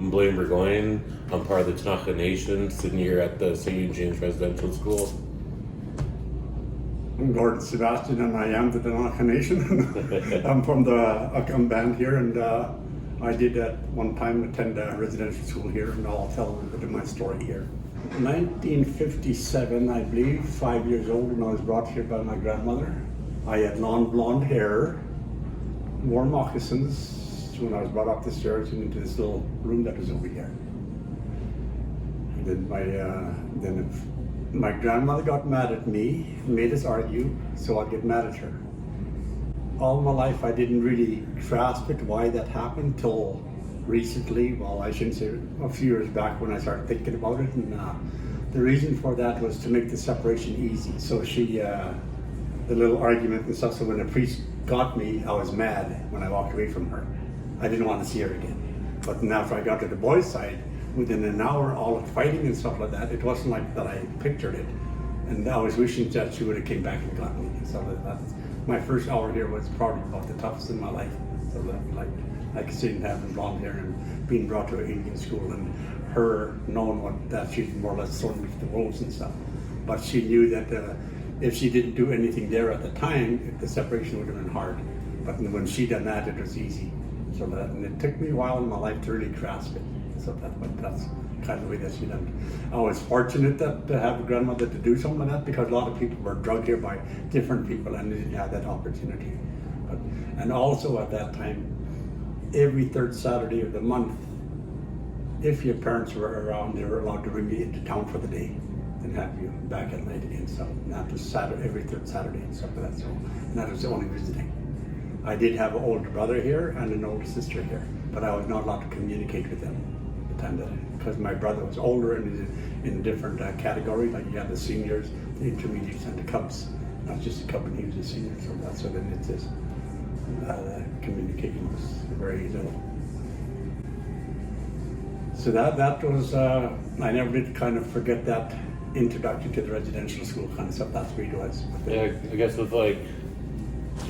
I'm Blaine Burgoyne. I'm part of the Tanaka Nation, sitting here at the St. Eugene's Residential School. I'm Gord, Sebastian, and I am the Tanaka Nation. I'm from the Akam band here, and I did at one time attend a residential school here, and I'll tell a little bit of my story here. 1957, I believe, 5 years old, and I was brought here by my grandmother. I had long blonde hair, wore moccasins when I was brought up the stairs and into this little room that was over here. And then my grandmother got mad at me, made us argue, so I'd get mad at her. All my life I didn't really grasp it, why that happened, till recently, well, I shouldn't say, a few years back when I started thinking about it. And the reason for that was to make the separation easy. So she, the little argument and stuff, so when the priest got me, I was mad when I walked away from her. I didn't want to see her again. But then after I got to the boys' side, within an hour, all the fighting and stuff like that, it wasn't like that I pictured it. And I was wishing that she would have came back and got me. So my first hour here was probably about the toughest in my life. So that, like seeing having blonde hair and being brought to an Indian school, and her knowing that she's more or less thrown me to the wolves and stuff. But she knew that if she didn't do anything there at the time, the separation would have been hard. But when she done that, it was easy. So and it took me a while in my life to really grasp it. So that's kind of the way that she done it. I was fortunate to have a grandmother to do something like that, because a lot of people were drugged here by different people and they didn't have that opportunity. And also at that time, every third Saturday of the month, if your parents were around, they were allowed to bring you into town for the day and have you back at night again. So that was Saturday, every third Saturday and stuff like that. So, and that was the only visiting. I did have an older brother here and an older sister here, but I was not allowed to communicate with them at the time that, because my brother was older and in a different category. Like you had the seniors, the intermediates, and the cubs. Not just a cub, and he was a senior. So that's so then it's just communication was very little. So that was I never did kind of forget that introduction to the residential school kind of stuff. That's what it was. Yeah, I guess with like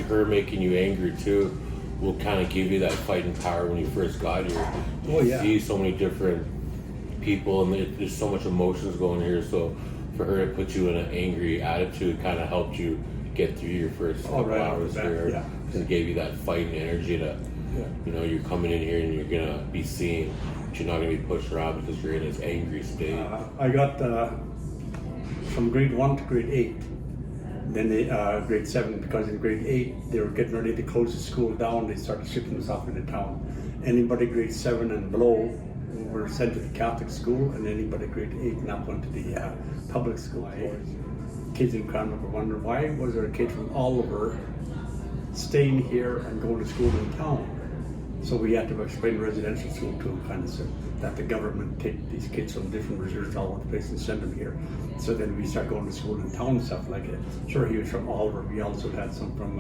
her making you angry too, will kind of give you that fighting power when you first got here. You see so many different people, and there's so much emotions going here. So for her to put you in an angry attitude kind of helped you get through your first couple hours here. Yeah. And gave you that fighting energy to, you know, you're coming in here and you're gonna be seen, but you're not gonna be pushed around because you're in this angry state. I got from grade 1 to grade 8. Then grade 7, because in grade 8 they were getting ready to close the school down. They started shipping us off into town. Anybody grade 7 and below were sent to the Catholic school, and anybody grade 8 and up went to the public school. Kids in Cranbrook were wondering, why was there a kid from Oliver staying here and going to school in town? So we had to explain residential school to them, kind of, so that the government take these kids from different reserves all over the place and send them here. So then we start going to school in town and stuff like it. Sure, he was from Oliver. We also had some from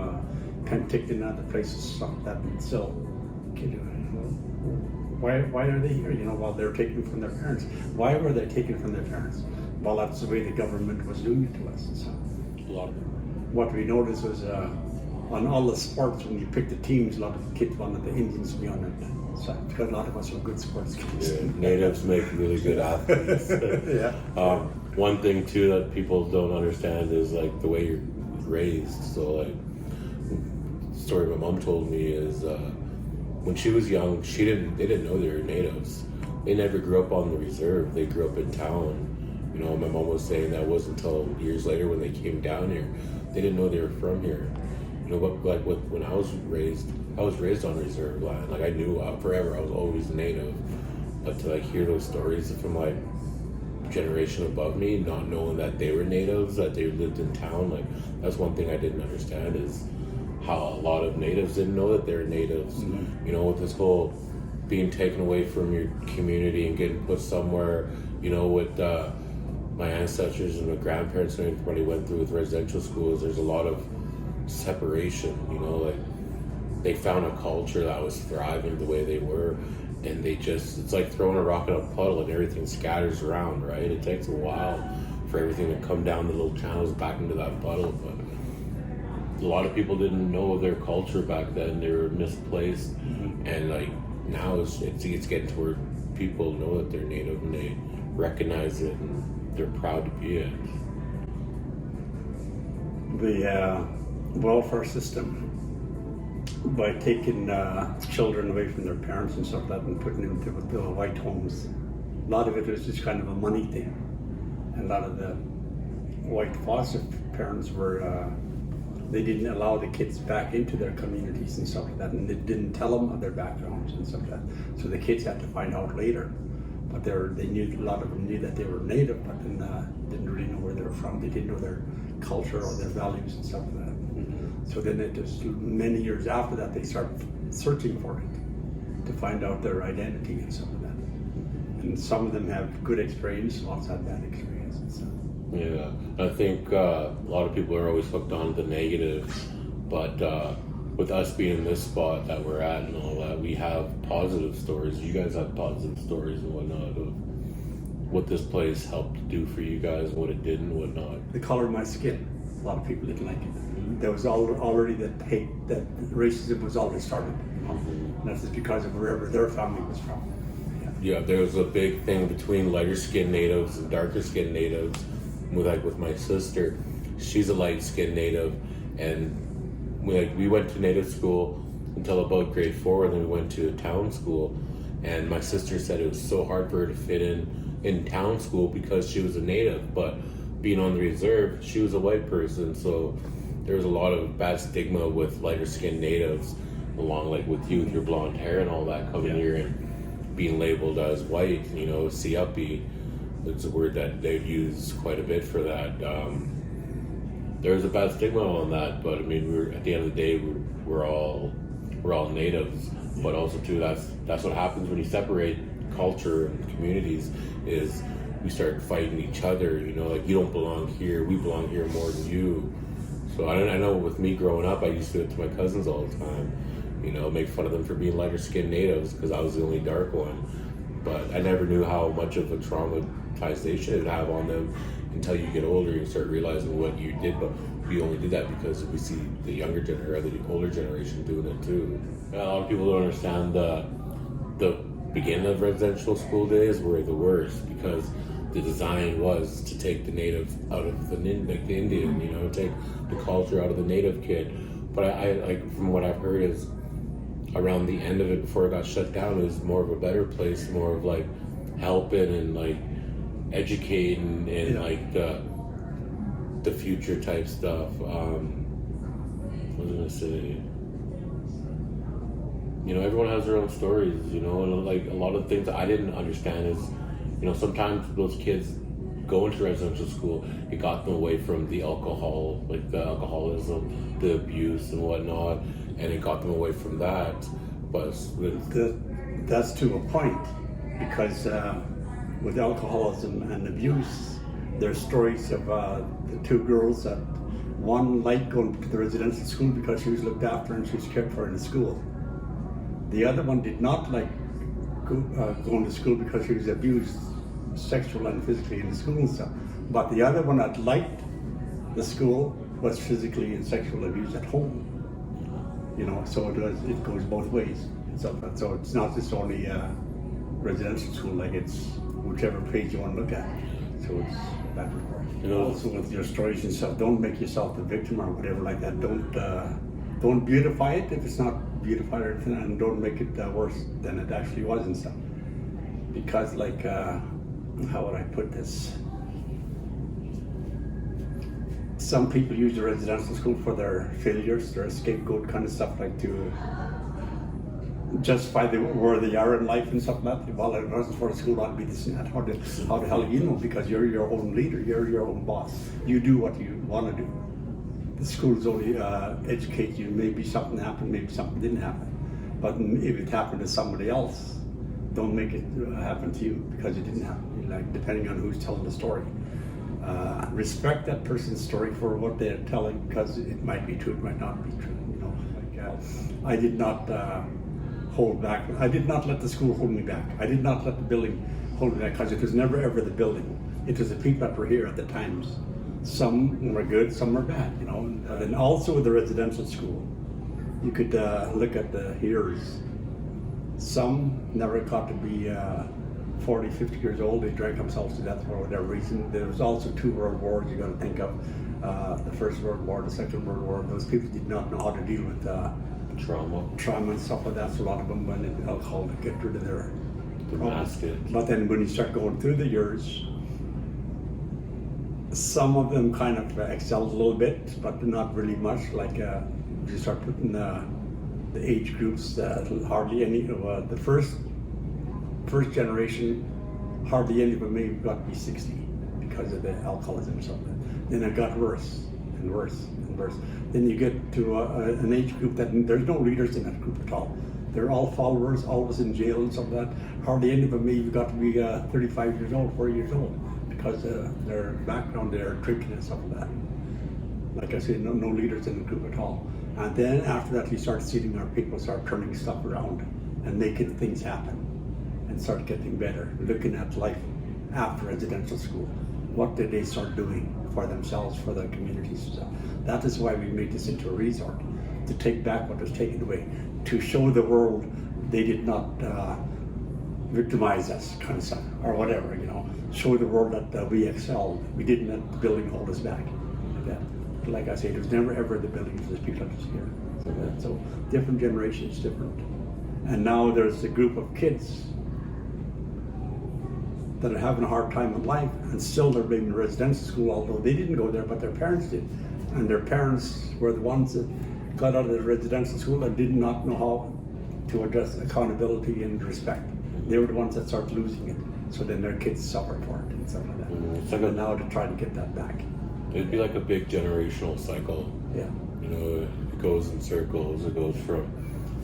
Penticton and other places, like that. And so, why are they here? You know, while they're taken from their parents. Why were they taken from their parents? Well, that's the way the government was doing it to us. And so, A lot of them. What we noticed was on all the sports, when you pick the teams, a lot of the kids wanted the Indians to be on it. So, because a lot of us were good sports kids. Yeah, natives make really good athletes. One thing too that people don't understand is like the way you're raised. So like, the story my mom told me is when she was young, they didn't know they were natives. They never grew up on the reserve. They grew up in town. You know, my mom was saying that wasn't until years later when they came down here. They didn't know they were from here. You know, but like when I was raised on reserve land. Like I knew forever I was always a native. But to like hear those stories from like generation above me, not knowing that they were natives, that they lived in town, like that's one thing I didn't understand, is how a lot of natives didn't know that they're natives. Mm-hmm. You know, with this whole being taken away from your community and getting put somewhere, you know, with my ancestors and my grandparents and everybody went through with residential schools, there's a lot of separation, you know, like they found a culture that was thriving the way they were, and it's like throwing a rock in a puddle and everything scatters around, right? It takes a while for everything to come down the little channels back into that puddle, but a lot of people didn't know their culture back then. They were misplaced, and like now it's getting to where people know that they're Native and they recognize it and they're proud to be it. The welfare system, by taking children away from their parents and stuff like that and putting them into the white homes, a lot of it was just kind of a money thing. And a lot of the white foster parents were, they didn't allow the kids back into their communities and stuff like that, and they didn't tell them of their backgrounds and stuff like that. So the kids had to find out later. But they knew, a lot of them knew that they were Native, but then didn't really know where they were from. They didn't know their culture or their values and stuff like that. Mm-hmm. So then it just, many years after that, they started searching for it to find out their identity and stuff like that. And some of them have good experience, lots have bad experience and stuff. Yeah, I think a lot of people are always hooked on the negative, but with us being in this spot that we're at and all that, we have positive stories. You guys have positive stories and whatnot of what this place helped do for you guys, what it did and whatnot. The color of my skin, a lot of people didn't like it. Mm-hmm. There was already that hate, that racism was already started. Mm-hmm. And that's just because of wherever their family was from. Yeah, there was a big thing between lighter skinned natives and darker skinned natives. With my sister, she's a light skinned native, and we went to native school until about grade 4, and then we went to a town school. And my sister said it was so hard for her to fit in town school because she was a native, but being on the reserve, she was a white person. So there was a lot of bad stigma with lighter skinned natives, along like with you with your blonde hair and all that coming here and being labeled as white, siapi. It's a word that they've used quite a bit for that. There's a bad stigma on that, but I mean, at the end of the day, we're all natives. But also too, that's what happens when you separate culture and communities. Is we start fighting each other. Like you don't belong here, we belong here more than you. So I know with me growing up, I used to do it to my cousins all the time. Make fun of them for being lighter skinned natives because I was the only dark one. But I never knew how much of a traumatization it would have on them until you get older and start realizing what you did. But we only did that because we see the younger generation, or the older generation doing it too. A lot of people don't understand the beginning of residential school days were the worst because the design was to take the native out of the Indian, take the culture out of the native kid. But I like from what I've heard is, around the end of it, before it got shut down, it was more of a better place, more of like helping and like educating and like the future type stuff. What was I gonna say? Everyone has their own stories, and like a lot of things I didn't understand is, sometimes those kids go into residential school, it got them away from the alcohol, like the alcoholism, the abuse and whatnot, and it got them away from that. But that's to a point, because with alcoholism and abuse, there's stories of the two girls that one liked going to the residential school because she was looked after and she was kept for in the school. The other one did not like going to school because she was abused sexual and physically in the school and stuff. But the other one that liked the school was physically and sexually abused at home. So it goes both ways. So it's not just only residential school, like it's whichever page you want to look at. So it's that way. Also with your stories and stuff, don't make yourself the victim or whatever like that. Don't beautify it if it's not beautified or anything, and don't make it worse than it actually was and stuff. Because like, how would I put this? Some people use the residential school for their failures, their scapegoat kind of stuff, like to justify where they are in life and stuff like that. Well, it wasn't for the school, I'd be this and that. How the hell do you know? Because you're your own leader, you're your own boss. You do what you want to do. The schools only educate you. Maybe something happened, maybe something didn't happen. But if it happened to somebody else, don't make it happen to you because it didn't happen. Like, depending on who's telling the story. Respect that person's story for what they're telling, because it might be true, it might not be true. I did not hold back. I did not let the school hold me back. I did not let the building hold me back, because it was never ever the building. It was the people that were here at the times. Some were good, some were bad, And also with the residential school, you could look at the hearers. Some never got to be 40, 50 years old. They drank themselves to death for whatever reason. There was also 2 world wars you got to think of. The First World War, the Second World War. Those people did not know how to deal with trauma and stuff like that. So a lot of them went into alcohol to get rid of their problems. But then when you start going through the years, some of them kind of excelled a little bit, but not really much. Like you start putting the age groups, hardly any. The first generation, hardly any of them maybe got to be 60 because of the alcoholism or something. Then it got worse and worse and worse. Then you get to an age group that there's no leaders in that group at all. They're all followers, always in jail and stuff like that. Hardly any of them maybe got to be 35 years old, 40 years old, because their background, they're drinking and stuff like that. Like I said, no leaders in the group at all. And then after that, you start seeing our people start turning stuff around and making things happen and start getting better, looking at life after residential school. What did they start doing for themselves, for their communities and stuff? That is why we made this into a resort, to take back what was taken away, to show the world they did not victimize us, kind of stuff, or whatever, you know. Show the world that we excelled. We didn't let the building hold us back. Like I say, there's never ever the buildings there's people like us here. So different generations, different. And now there's a group of kids that are having a hard time in life, and still they're being in residential school, although they didn't go there, but their parents did. And their parents were the ones that got out of the residential school and did not know how to address accountability and respect. They were the ones that started losing it. So then their kids suffered for it and stuff like that. Mm-hmm. So now to try to get that back. It'd be like a big generational cycle. Yeah. You know, it goes in circles. It goes from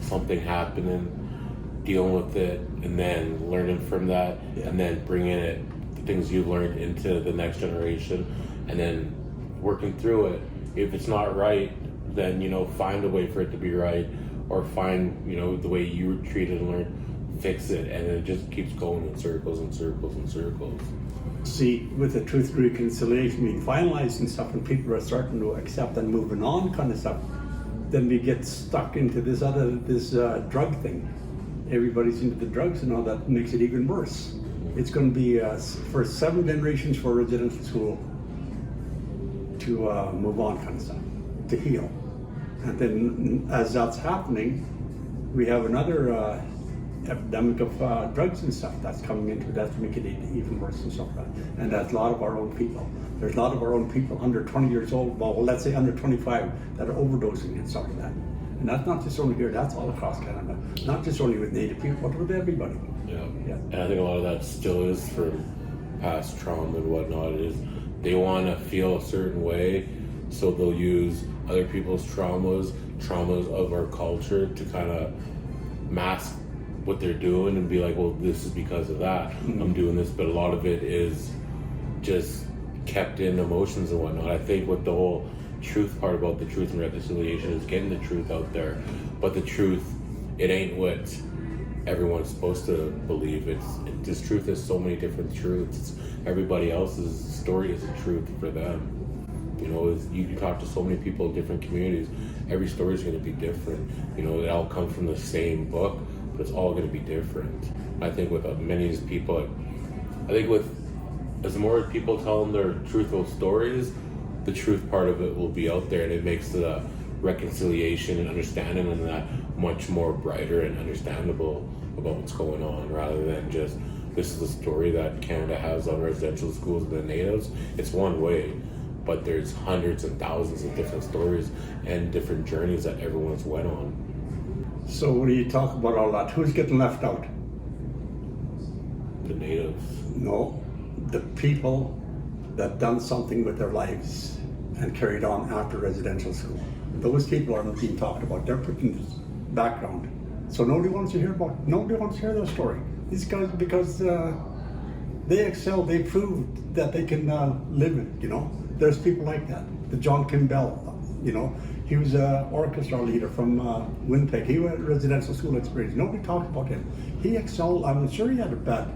something happening, dealing with it, and then learning from that, and then bringing it, the things you've learned, into the next generation, and then working through it. If it's not right, then, you know, find a way for it to be right, or find, you know, the way you were treated and learn, fix it, and it just keeps going in circles and circles and circles. See, with the truth and reconciliation being finalized and stuff, and people are starting to accept and moving on kind of stuff, then we get stuck into this drug thing. Everybody's into the drugs and all that, makes it even worse. It's going to be for 7 generations for residential school to move on kind of stuff, to heal. And then as that's happening, we have another epidemic of drugs and stuff that's coming into that's making it even worse and stuff like that. And that's a lot of our own people. There's a lot of our own people under 20 years old, well, let's say under 25, that are overdosing and stuff like that. And that's not just only here, that's all across Canada. Not just only with Native people, but with everybody. Yeah. And I think a lot of that still is from past trauma and whatnot. Is they want to feel a certain way, so they'll use other people's traumas of our culture to kind of mask what they're doing and be like, well, this is because of that. Mm-hmm. I'm doing this, but a lot of it is just kept in emotions and whatnot. I think what the whole truth part about the truth and reconciliation is getting the truth out there, but the truth, it ain't what everyone's supposed to believe. This truth is so many different truths. Everybody else's story is a truth for them. You know, you can talk to so many people in different communities. Every story is going to be different. You know, it all comes from the same book, but it's all going to be different. I think with many of these people, as more people tell them their truthful stories, the truth part of it will be out there, and it makes the reconciliation and understanding and that much more brighter and understandable about what's going on, rather than just, this is the story that Canada has on residential schools and the natives. It's one way, but there's hundreds and thousands of different stories and different journeys that everyone's went on. So when you talk about all that, who's getting left out? The natives. No, the people that done something with their lives and carried on after residential school. Those people aren't being talked about. They're put in this background. So nobody wants to hear their story. These guys, because they excel, they proved that they can live it, you know. There's people like that. The John Kimbell, you know, he was an orchestra leader from Winnipeg. He had residential school experience. Nobody talked about him. He excelled. I'm sure he had a bad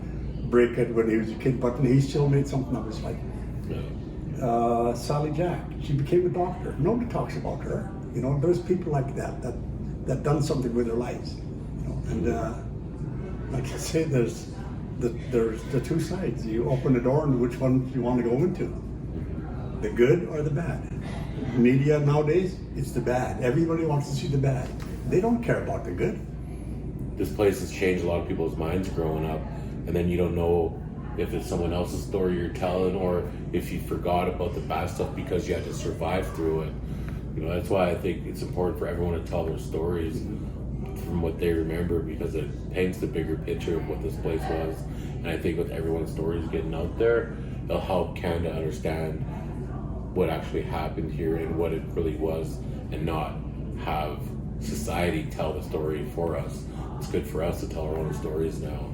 break when he was a kid, but he still made something of his life. Yeah. Sally Jack, she became a doctor. Nobody talks about her. You know, there's people like that done something with their lives. You know, and like I say, there's the two sides. You open the door, and which one you want to go into, the good or the bad. Media nowadays, it's the bad. Everybody wants to see the bad. They don't care about the good. This place has changed a lot of people's minds growing up, and then you don't know if it's someone else's story you're telling, or if you forgot about the bad stuff because you had to survive through it. You know, that's why I think it's important for everyone to tell their stories from what they remember, because it paints the bigger picture of what this place was. And I think with everyone's stories getting out there, it'll help Canada understand what actually happened here and what it really was, and not have society tell the story for us. It's good for us to tell our own stories now.